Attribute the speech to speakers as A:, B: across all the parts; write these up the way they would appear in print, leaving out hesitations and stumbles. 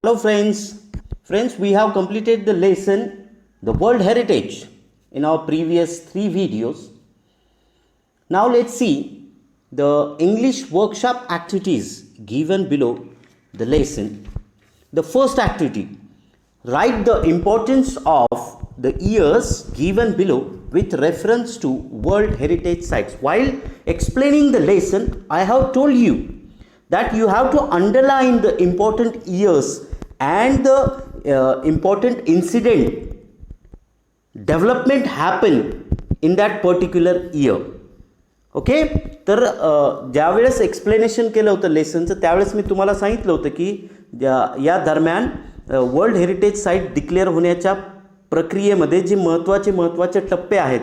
A: Hello friends, we have completed the lesson the world heritage in our previous 3 videos. Now let's see the English workshop activities given below the lesson. The first activity, write the importance of the years given below with reference to world heritage sites. While explaining the lesson, I have told you that you have to underline the important years and the important incident development happen in that particular year. Okay, तर ज्यावेळेस explanation केलं होतं लेसनचं त्यावेळेस मी तुम्हाला सांगितलं होतं की या दरम्यान वर्ल्ड हेरिटेज साईट डिक्लेअर होण्याच्या प्रक्रियेमध्ये जे महत्त्वाचे टप्पे आहेत,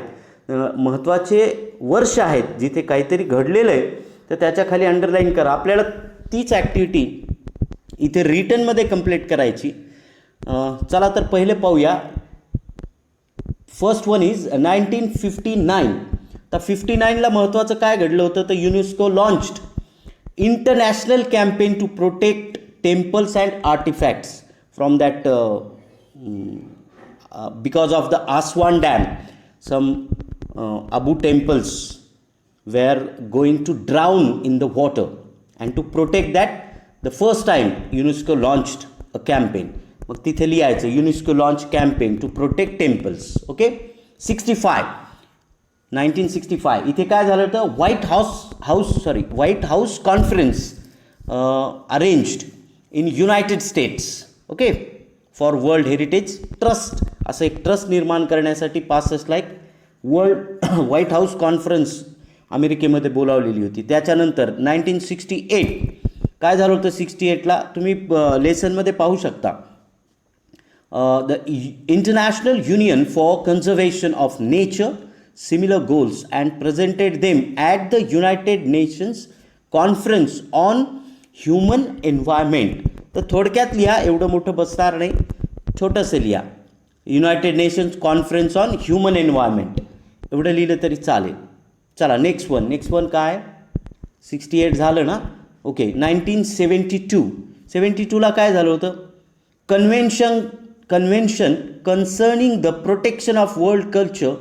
A: महत्त्वाचे वर्ष आहेत जिथे काहीतरी घडलेलं आहे तर त्याच्या खाली अंडरलाईन करा. आपल्याला तीच ॲक्टिव्हिटी इथे रिटनमध्ये कंप्लीट करायची. चला तर पहिले पाहूया. First one is 1959. तर 59ला महत्त्वाचं काय घडलं होतं तर UNESCO launched international campaign to protect temples and artefacts from that because of the Aswan dam. Some Abu temples were going to drown in the water, and to protect that, the first time UNESCO launched a campaign. मग तिथे लिहायचं UNESCO launch campaign to protect temples. Okay, 1965 इथे काय झालं होतं, white house conference arranged in United states. Okay, for world heritage trust. असं एक trust निर्माण करण्यासाठी पासष्टला एक व्हाईट हाऊस कॉन्फरन्स अमेरिकेमध्ये बोलावलेली होती. त्याच्यानंतर 1968 काय झालं होतं, 68ला तुम्ही लेसनमध्ये पाहू शकता. The international union for conservation of nature similar goals and presented them at the United nations conference on human environment. तर थोडक्यात लिहा, एवढं मोठं बसणार नाही, छोटंसं लिहा. United nations conference on human environment एवढं लिहिलं तरी चालेल. चला नेक्स्ट वन काय, 68 झालं ना. ओके, 1972ला काय झालं होतं, convention concerning the protection of world culture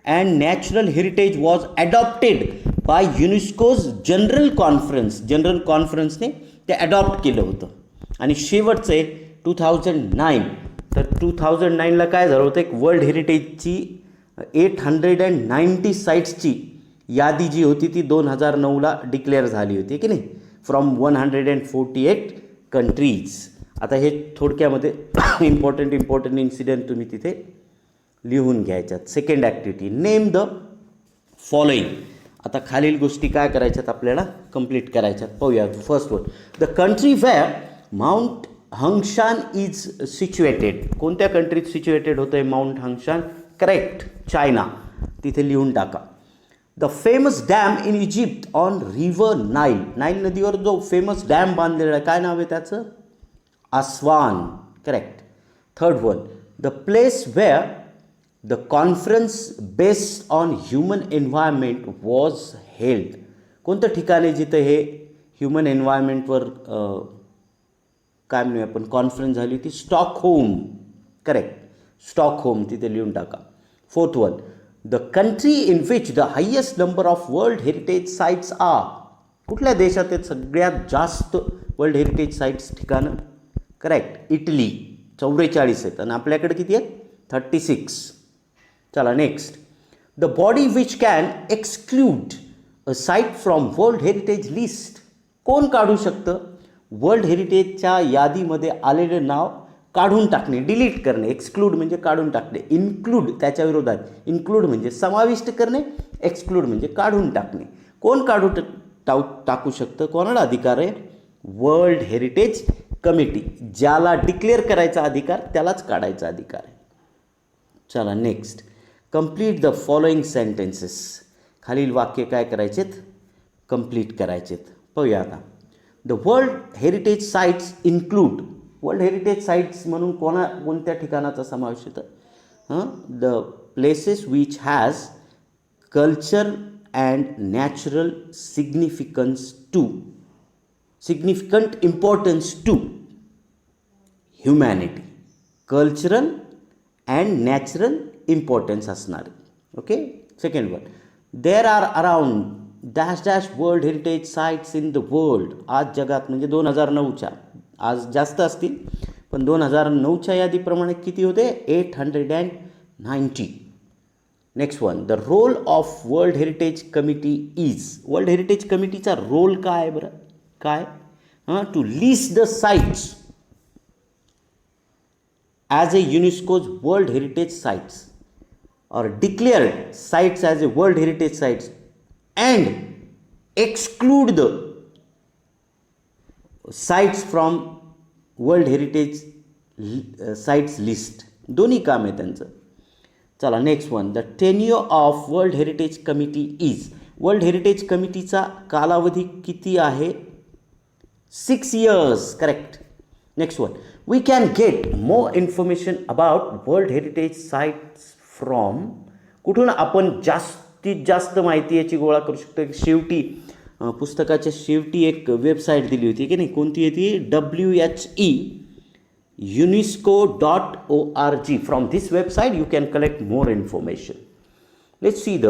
A: and natural heritage was adopted by UNESCO's general कॉन्फरन्सने ते ॲडॉप्ट केलं होतं. आणि शेवटचं आहे 2009. तर 2009ला काय झालं होतं, एक वर्ल्ड हेरिटेजची 890 साईट्सची यादी जी होती ती 2009ला डिक्लेअर झाली होती की नाही, फ्रॉम 148 कंट्रीज. आता हे थोडक्यामध्ये इम्पॉर्टंट इन्सिडेंट तुम्ही तिथे लिहून घ्यायच्यात. Second activity, name the following. आता खालील गोष्टी काय करायच्यात आपल्याला कंप्लीट करायच्यात. पाहूया. First one, the country where mount Huangshan is situated. कोणत्या कंट्रीत सिच्युएटेड होतं आहे माउंट हंगशान? Correct, China. तिथे लिहून टाका. The famous dam in Egypt on river Nile नदीवर जो फेमस डॅम बांधलेला आहे, काय नाव आहे त्याचं? आसवान. Correct. Third one, the place where the conference based on human environment was held. कोणतं ठिकाण आहे जिथं हे ह्युमन एन्व्हायरमेंटवर काय म्हणूया आपण कॉन्फरन्स झाली होती? स्टॉकहोम. Correct, Stockholm. तिथे लिहून टाका. Fourth one, the country in which the highest number of world heritage sites are. कुठल्या देशात आहेत सगळ्यात जास्त वर्ल्ड हेरिटेज साईट्स ठिकाणं? Correct, Italy. 44 आहेत. आणि आपल्याकडे किती आहेत? 36. चला next, the body which can exclude a site from world heritage list. कोण काढू शकतं? वर्ल्ड हेरिटेजच्या यादीमध्ये आलेलं नाव काढून टाकणे, डिलीट करणे. एक्सक्लूड म्हणजे काढून टाकणे. इन्क्लूड त्याच्या विरोधात. इन्क्लूड म्हणजे समाविष्ट करणे, एक्सक्लूड म्हणजे काढून टाकणे. कोण काढून टाकू शकतं? कोणाला अधिकार आहे? World heritage committee. ज्याला डिक्लेअर करायचा अधिकार त्यालाच काढायचा अधिकार आहे. चला next, complete the following sentences. खालील वाक्य काय करायचेत? कंप्लीट करायचेत. पाहूया आता. The world heritage sites include. World heritage sites म्हणून कोणत्या ठिकाणाचा समावेश होतं? The places which has culture and natural significant importance to humanity, cultural and natural importance असणारे. Okay. Second one, there are around dash dash world heritage sites in the world. आज जगात म्हणजे 2009च्या, आज जास्त असतील पण 2009च्या यादीप्रमाणे किती होते? 890. Next one, the role of world heritage committee is. World heritage कमिटीचा रोल काय आहे बरं? काय? To list the sites as a UNESCO's world heritage sites or declared sites as a world heritage sites and exclude the sites from world heritage sites list. दोन्ही काम आहे त्यांचं. चला next one, the tenure of world heritage committee is. World heritage कमिटीचा कालावधी किती आहे? 6 years. Correct. Next one, we can get more information about world heritage sites from. कुठून आपण जास्तीत जास्त माहिती याची गोळा करू शकतो? शेवटी पुस्तकाच्या शेवटी एक वेबसाईट दिली होती की नाही, कोणती आहे ती? WHE UNESCO.org. From this website you can collect more information. Let's see the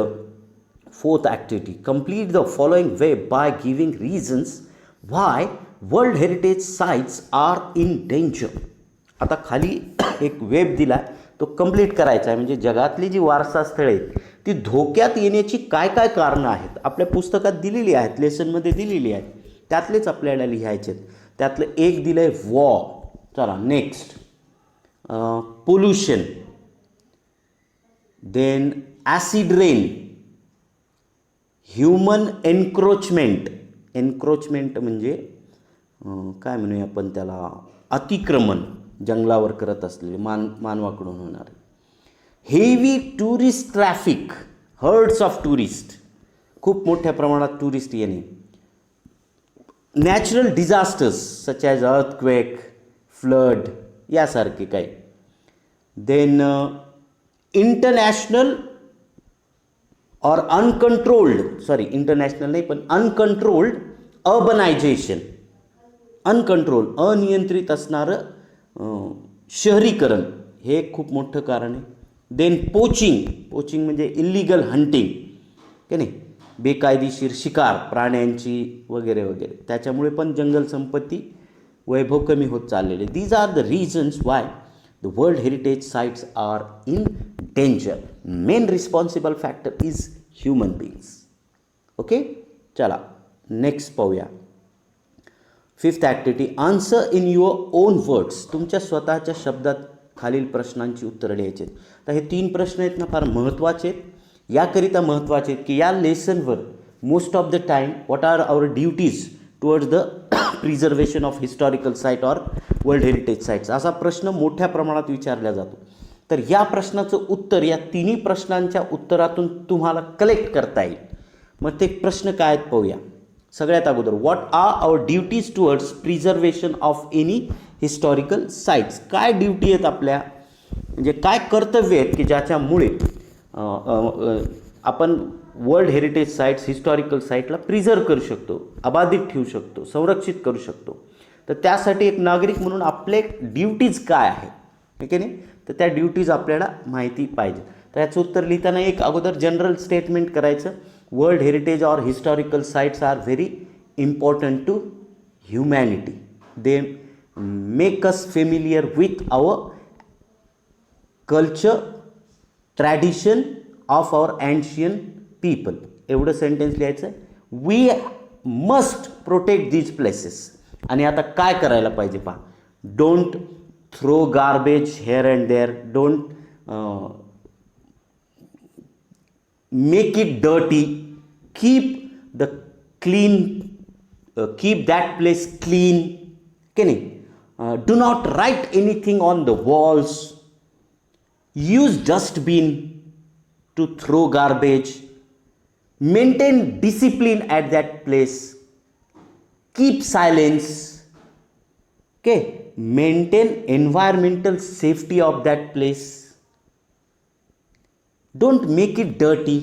A: fourth activity. Complete the following web by giving reasons why world heritage sites are in danger. आता खाली एक वेब दिला आहे, तो कंप्लीट करायचा आहे. म्हणजे जगातली जी वारसा स्थळे आहेत ती धोक्यात येण्याची काय काय कारणं आहेत आपल्या पुस्तकात दिलेली आहेत, लेसनमध्ये दिलेली आहेत, त्यातलेच आपल्याला लिहायचे आहेत. त्यातलं एक दिलं आहे वॉर. चला next, pollution, then acid rain, human encroachment. Encroachment म्हणजे काय म्हणूया आपण त्याला? अतिक्रमण, जंगलावर करत असलेले मानवाकडून होणारे. Heavy tourist traffic, hertz of tourist, खूप मोठ्या प्रमाणात टुरिस्ट येणे. Natural disasters such as earthquake, flood यासारखे काही. देन इंटरनॅशनल और अनकंट्रोल्ड, सॉरी इंटरनॅशनल नाही पण अनकंट्रोल्ड अर्बनायझेशन. अनकंट्रोल, अनियंत्रित असणारं शहरीकरण हे एक खूप मोठं कारण आहे. देन पोचिंग, पोचिंग म्हणजे इल्लिगल हंटिंग की नाही, बेकायदेशीर शिकार प्राण्यांची वगैरे वगैरे, त्याच्यामुळे पण जंगल संपत्ती वैभव कमी होत चाललेले. These are the reasons why the world heritage sites are in danger. Main responsible factor is human beings. Okay. चला नेक्स्ट पाहूया. Fifth activity, answer in your own words. तुमच्या स्वतःच्या शब्दात खालील प्रश्नांची उत्तरं द्यायची आहेत. तर हे 3 प्रश्न आहेत ना, फार महत्त्वाचे आहेत. याकरिता महत्त्वाचे आहेत की या लेसनवर most of the time what are our duties towards the preservation of historical site or world heritage sites असा प्रश्न मोठ्या प्रमाणात विचारला जातो. तर या प्रश्नाचं उत्तर या तिन्ही प्रश्नांच्या उत्तरातून तुम्हाला कलेक्ट करता येईल. मग ते प्रश्न काय आहेत पाहूया. सगळ्यात अगोदर, what are our duties towards preservation of any historical sites. काय ड्युटी आहेत आपल्या, म्हणजे काय कर्तव्य आहेत की ज्याच्यामुळे आपण वर्ल्ड हेरिटेज साईट्स, हिस्टॉरिकल साईटला प्रिझर्व करू शकतो, अबाधित ठेवू शकतो, संरक्षित करू शकतो. तर त्यासाठी एक नागरिक म्हणून आपले ड्युटीज काय आहेत, ठीक आहे नाही, तर त्या ड्युटीज आपल्याला माहिती पाहिजे. तर याचं उत्तर लिहिताना एक अगोदर जनरल स्टेटमेंट करायचं. वर्ल्ड हेरिटेज और historical sites are very important to humanity. They make us familiar with our culture, tradition of our ancient people. एवढं सेंटेन्स लिहायचं आहे. We must protect these places. आणि आता काय करायला पाहिजे पहा. Don't throw garbage here and there. Don't make it dirty. Keep that place clean. Okay? Do not write anything on the walls. Use dustbin to throw garbage. Maintain discipline at that place. Keep silence. Okay? Maintain environmental safety of that place. Don't make it dirty.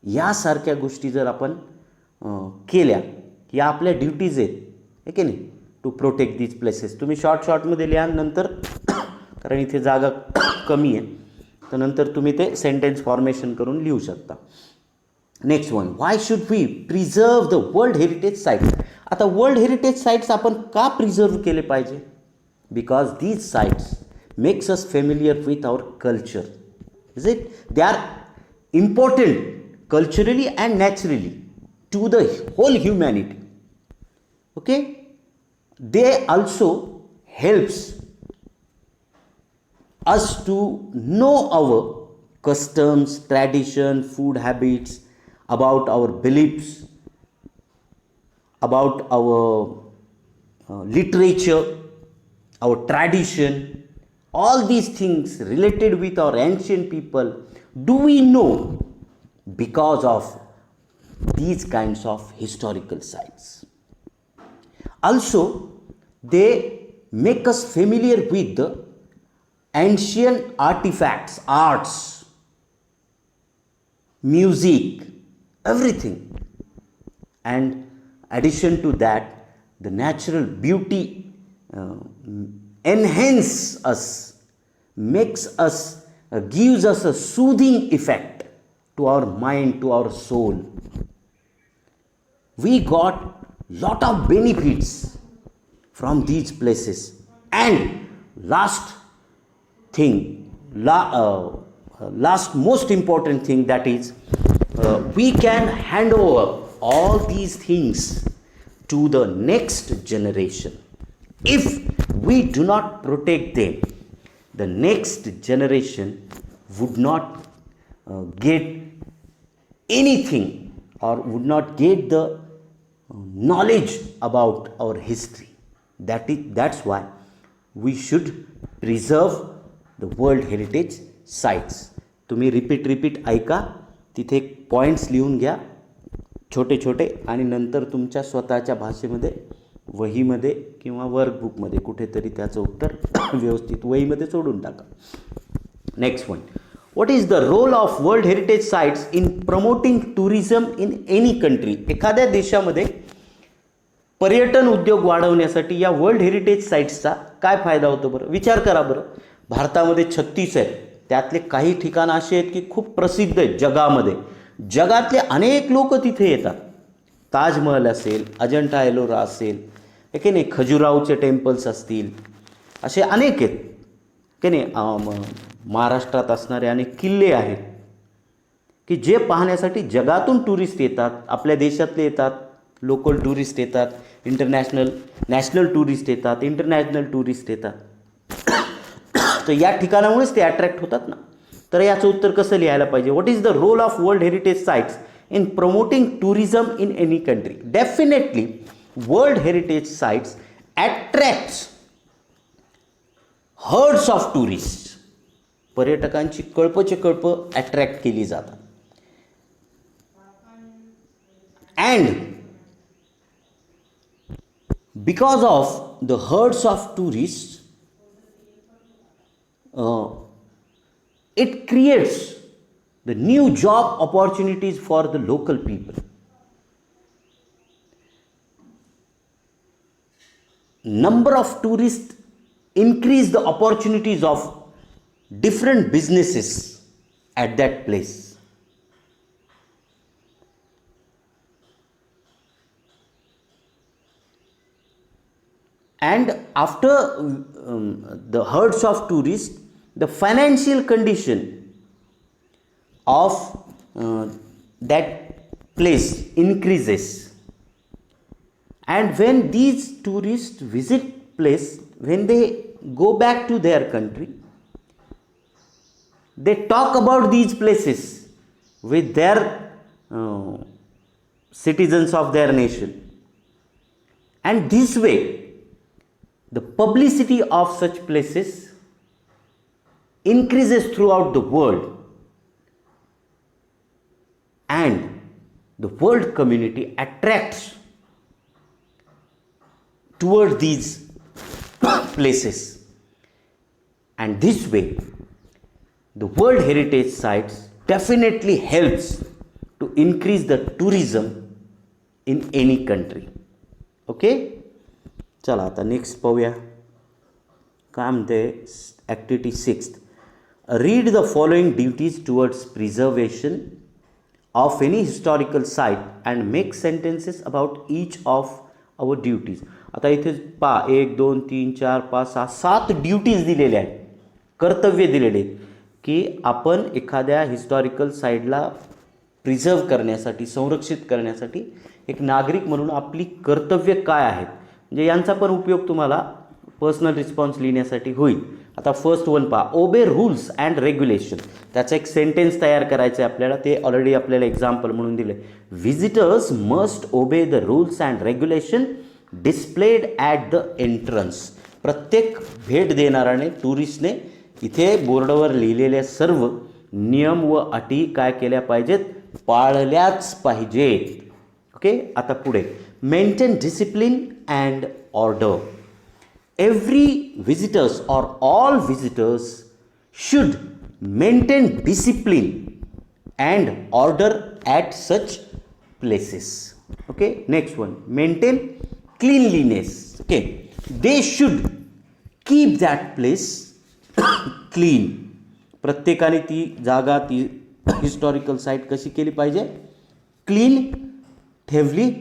A: यासारख्या गोष्टी जर आपण केल्या, या आपल्या duties आहेत, आहे की नाही, टू प्रोटेक्ट दीज प्लेसेस. तुम्ही शॉर्टमध्ये लिहा नंतर कारण इथे जागा कमी आहे तर नंतर तुम्ही ते सेंटेन्स फॉर्मेशन करून लिहू शकता. Next one, why should we preserve the world heritage sites. आता वर्ल्ड हेरिटेज साईट्स आपण का प्रिझर्व केले पाहिजे? Because these sites makes us familiar with our culture. Is it? They are important culturally and naturally to the whole humanity. Okay, they also helps us to know our customs, tradition, food habits, about our beliefs, about our literature, our tradition, all these things related with our ancient people. Do we know because of these kinds of historical sites? Also, they make us familiar with the ancient artifacts, arts, music, everything. And addition to that, the natural beauty enhance us, makes us gives us a soothing effect to our mind, to our soul. We got lot of benefits from these places. And last thing, last most important thing, that is we can hand over all these things to the next generation. If we do not protect them, the next generation would not get anything or would not get the knowledge about our history. That's why we should preserve the World Heritage Sites. तुम्ही repeat ऐका, तिथे points लिहून घ्या छोटे छोटे आणि नंतर तुमच्या स्वतःच्या भाषेमध्ये वहीमध्ये किंवा वर्कबुकमध्ये कुठेतरी त्याचं उत्तर व्यवस्थित वहीमध्ये सोडून टाका. Next one, what is the role of world heritage sites in promoting tourism in any country. एखाद्या देशामध्ये पर्यटन उद्योग वाढवण्यासाठी या वर्ल्ड हेरिटेज साईट्सचा काय फायदा होतो बरं? विचार करा बरं. भारतामध्ये 36 आहेत, त्यातले काही ठिकाणं असे आहेत की खूप प्रसिद्ध आहेत जगामध्ये. जगातले अनेक लोक तिथे येतात. ताजमहल असेल, अजंठा एलोरा असेल, हे की नाही, खजुराहोचे टेम्पल्स असतील, असे अनेक आहेत की नाही. महाराष्ट्रात असणारे अनेक किल्ले आहेत की जे पाहण्यासाठी जगातून टुरिस्ट येतात. आपल्या देशातले येतात, लोकल टुरिस्ट येतात, नॅशनल टुरिस्ट येतात, इंटरनॅशनल टुरिस्ट येतात. तर या ठिकाणामुळेच ते अट्रॅक्ट होतात ना. तर याचं उत्तर कसं लिहायला पाहिजे? What is the role of world heritage sites in promoting tourism in any country? Definitely, World Heritage Sites attracts herds of tourists. पर्यटकांची कळपचे कळप अट्रॅक्ट केली जातात. And because of the herds of tourists, it creates the new job opportunities for the local people. Number of tourists increase the opportunities of different businesses at that place. And after the herds of tourists, the financial condition of that place increases. And when these tourists visit place, when they go back to their country, they talk about these places with their citizens of their nation. And this way, the publicity of such places increases throughout the world. And the world community attracts toward these places. And this way, the World Heritage Sites definitely helps to increase the tourism in any country. Okay? चला आता next पाहूया काय म्हणते. Activity 6. Read the following duties towards preservation of any historical site and make sentences about each of our duties. आता इथे 1 2 3 4 5 6 7 duties दिलेल्या आहेत, कर्तव्य दिलेले आहेत की आपण एखाद्या हिस्टॉरिकल साईटला प्रिझर्व करण्यासाठी, संरक्षित करण्यासाठी एक नागरिक म्हणून आपली कर्तव्य काय आहेत, म्हणजे यांचा पण उपयोग तुम्हाला पर्सनल रिस्पॉन्स लिहिण्यासाठी होईल. आता फर्स्ट वन पहा, ओबे रूल्स अँड रेग्युलेशन. त्याचा एक सेंटेन्स तयार करायचं आहे आपल्याला, ते ऑलरेडी आपल्याला एक्झाम्पल म्हणून दिलं आहे. Visitors must obey the rules and regulation displayed at the entrance. प्रत्येक भेट देणाऱ्याने, टुरिस्टने इथे बोर्डवर लिहिलेल्या सर्व नियम व अटी काय केल्या पाहिजेत, पाळल्याच पाहिजेत. ओके, आता पुढे maintain discipline and order. Every visitors or all visitors should maintain discipline and order at such places. Okay, next one, maintain cleanliness. Okay, they should keep that place clean. प्रत्येकाने ती जागा, ती हिस्टॉरिकल साईट कशी केली पाहिजे, clean ठेवली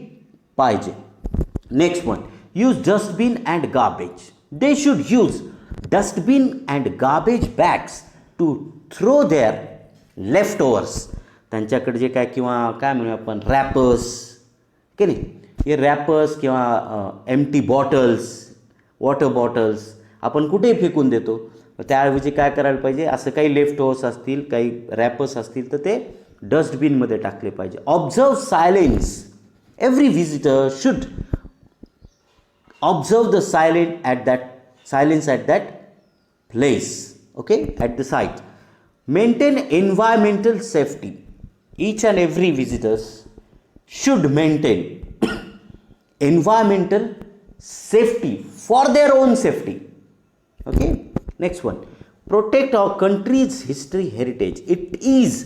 A: पाहिजे. Next one, use dustbin and garbage. They should use dustbin and garbage bags to throw their leftovers. त्यांच्याकडे जे काय किंवा काय म्हणूया आपण रॅपर्स की नाही, हे रॅपर्स किंवा एम्प्टी बॉटल्स, वॉटर बॉटल्स आपण कुठेही फेकून देतो. त्याऐवजी काय करायला पाहिजे, असं काही लेफ्टओवर्स असतील, काही रॅपर्स असतील तर ते डस्टबिनमध्ये टाकले पाहिजे. Observe silence. Every visitor should observe the silence at that place. Okay, at the site. Maintain environmental safety. Each and every visitors should maintain environmental safety for their own safety. Okay, next one, protect our country's history heritage. It is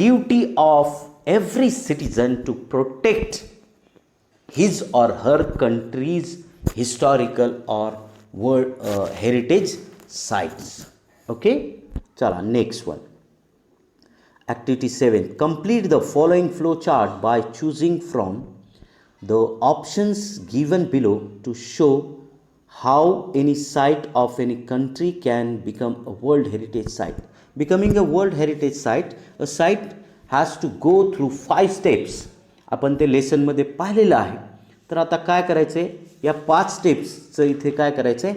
A: duty of every citizen to protect his or her country's historical or world heritage sites. Okay, chala next one, activity 7. Complete the following flow chart by choosing from the options given below to show how any site of any country can become a world heritage site. Becoming a world heritage site, a site has to go through 5 steps. आपण ते लेसनमध्ये पाहिलेलं आहे. तर आता काय करायचं आहे, या 5 स्टेप्सचं इथे काय करायचं आहे,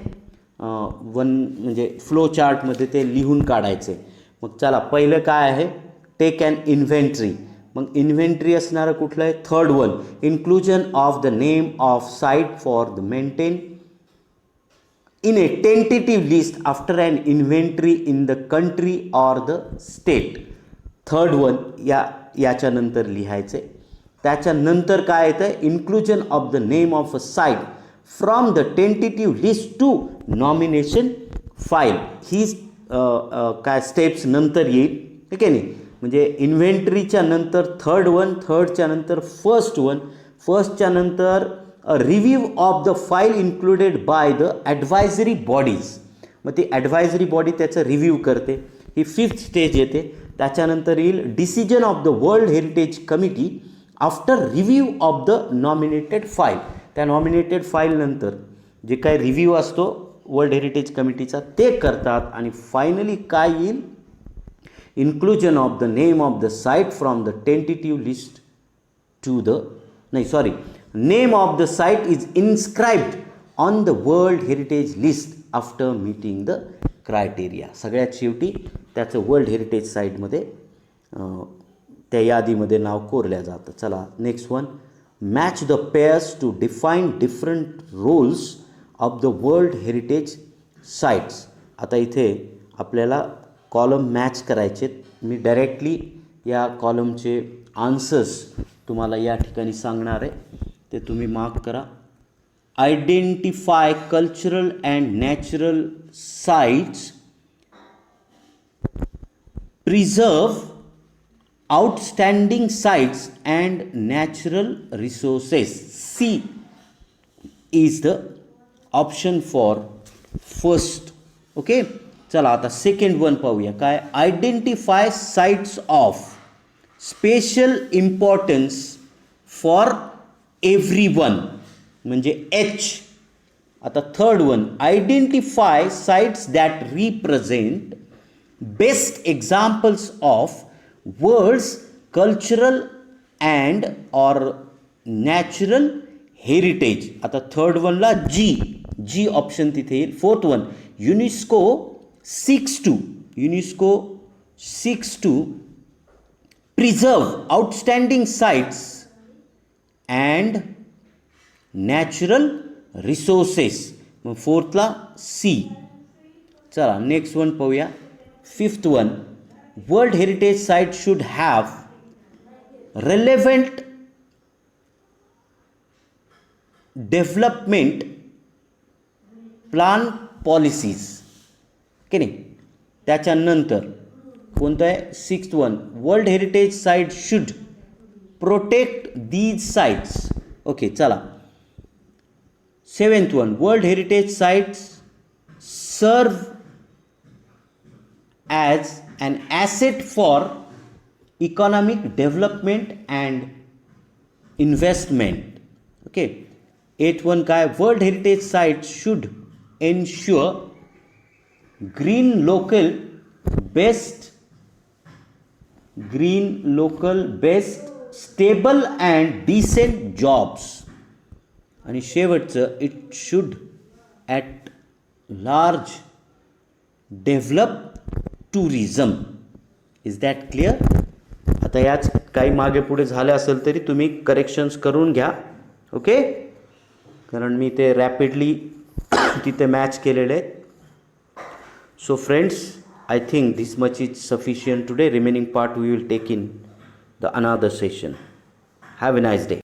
A: म्हणजे फ्लो चार्टमध्ये ते लिहून काढायचं आहे. मग चला, पहिलं काय आहे, टेक अॅन इन्व्हेंटरी. मग इन्व्हेंटरी असणारं कुठलं आहे, third one, inclusion of the name of site for the maintain in a tentative list after an inventory in the country or the state. Third one याच्यानंतर लिहायचे. त्याच्यानंतर काय येतं, inclusion of the name of a site from the tentative list to nomination file. ही काय steps नंतर येईल, ठीक आहे नाही. म्हणजे इन्व्हेंटरीच्या नंतर थर्ड वन, थर्डच्या नंतर फर्स्ट वन, फर्स्टच्या नंतर a review of the file included by the advisory bodies. मग ती ॲडवायझरी बॉडी त्याचं रिव्ह्यू करते, ही 5th स्टेज येते. त्याच्यानंतर येईल decision of the world heritage committee after review of the nominated file. त्या नॉमिनेटेड फाईलनंतर जे काय रिव्ह्यू असतो वर्ल्ड हेरिटेज कमिटीचा ते करतात. आणि फायनली काय येईल, inclusion of the name of the site from the tentative list to the name of the site is inscribed on the world heritage list after meeting the criteria. सगळ्यात शेवटी त्याचं world heritage साईटमध्ये त्या यादीमध्ये नाव कोरल्या जातं. चला next one, match the pairs to define different roles of the world heritage sites. आता इथे आपल्याला कॉलम मॅच करायचे. मी डायरेक्टली या कॉलमचे आन्सर्स तुम्हाला या ठिकाणी सांगणार आहे, ते तुम्ही मार्क करा. Identify cultural and natural sites, preserve outstanding sites and natural resources. C is the option for first. Okay, चला आता सेकंड वन पाहूया. काय? Identify sites of special importance for everyone, म्हणजे एच. आता third one, identify sites that represent best examples of world's cultural and or natural heritage. आता third वनला जी option तिथे येईल. Fourth one, UNESCO seeks to preserve outstanding sites and natural resources. मग फोर्थला C. चला नेक्स्ट वन पाहूया. Fifth one, world heritage site should have relevant development plan policies. की नाही? त्याच्यानंतर कोणतं आहे? Sixth one, world heritage site should protect these sites. Okay, चला. Seventh one, world heritage sites serve as an asset for economic development and investment. Okay. Eighth one काय? World Heritage Sites should ensure green local best stable and decent jobs. आणि शेवटचं, it should at large develop tourism. Is that clear? आता याच काही मागे पुढे झालं असेल तरी तुम्ही करेक्शन्स करून घ्या. ओके, कारण मी ते रॅपिडली तिथे मॅच केलेले आहेत. So friends, I think this much is sufficient today. Remaining part we will take in the another session. Have a nice day.